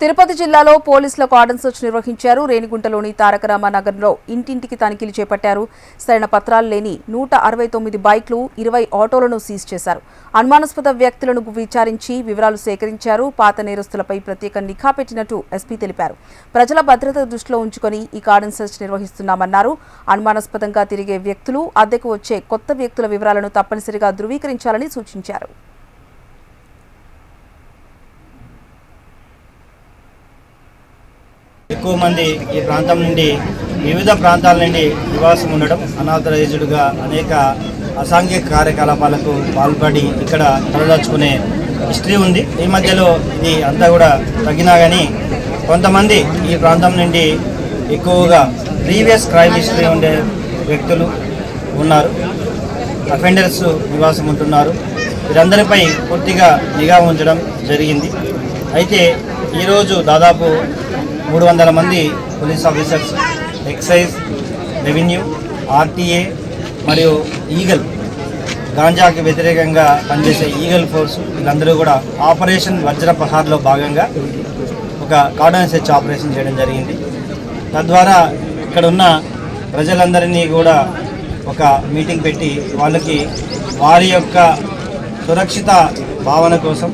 తిరుపతి జిల్లాలో పోలీసుల cordon search నిర్వహించారు. రేణిగుంటలోని తారకరామ నగర్లో ఇంటింటికి తనిఖీలు చేపట్టారు. సరైన పత్రాలు లేని 169 బైక్లు, 20 ఆటోలను సీజ్ చేశారు. అనుమానాస్పద వ్యక్తులను విచారించి వివరాలు సేకరించారు. పాత నేరస్తులపై ప్రత్యేక నిఘా పెట్టినట్టు ఎస్పీ తెలిపారు. ప్రజల భద్రత దృష్టిలో ఉంచుకొని ఈ కార్డన్ సెర్చ్ నిర్వహిస్తున్నామన్నారు. అనుమానాస్పదంగా తిరిగే వ్యక్తులు, అద్దెకు వచ్చే కొత్త వ్యక్తుల వివరాలను తప్పనిసరిగా ధృవీకరించాలని సూచించారు. ఎక్కువ మంది ఈ ప్రాంతం నుండి వివిధ ప్రాంతాల నుండి నివాసం ఉండడం, అనాథరైజ్డ్గా అనేక అసాంఘిక కార్యకలాపాలకు పాల్పడి ఇక్కడ తలదాచుకునే హిస్టరీ ఉంది. ఈ మధ్యలో ఇది అంతా కూడా తగ్గినా కానీ కొంతమంది ఈ ప్రాంతం నుండి ఎక్కువగా ప్రీవియస్ క్రైమ్ హిస్టరీ ఉండే వ్యక్తులు ఉన్నారు, అఫెండర్స్ నివాసం ఉంటున్నారు. వీరందరిపై పూర్తిగా నిఘా ఉంచడం జరిగింది. అయితే ఈరోజు దాదాపు 300 మంది police officers, excise, revenue, RTA మరియు ఈగల్, గాంజాకి వ్యతిరేకంగా పనిచేసే ఈగల్ ఫోర్సు, వీళ్ళందరూ కూడా ఆపరేషన్ వజ్రపహార్లో భాగంగా ఒక కార్డన్ సెర్చ్ ఆపరేషన్ చేయడం జరిగింది. తద్వారా ఇక్కడ ఉన్న ప్రజలందరినీ కూడా ఒక మీటింగ్ పెట్టి వాళ్ళకి వారి యొక్క సురక్షిత భావన కోసం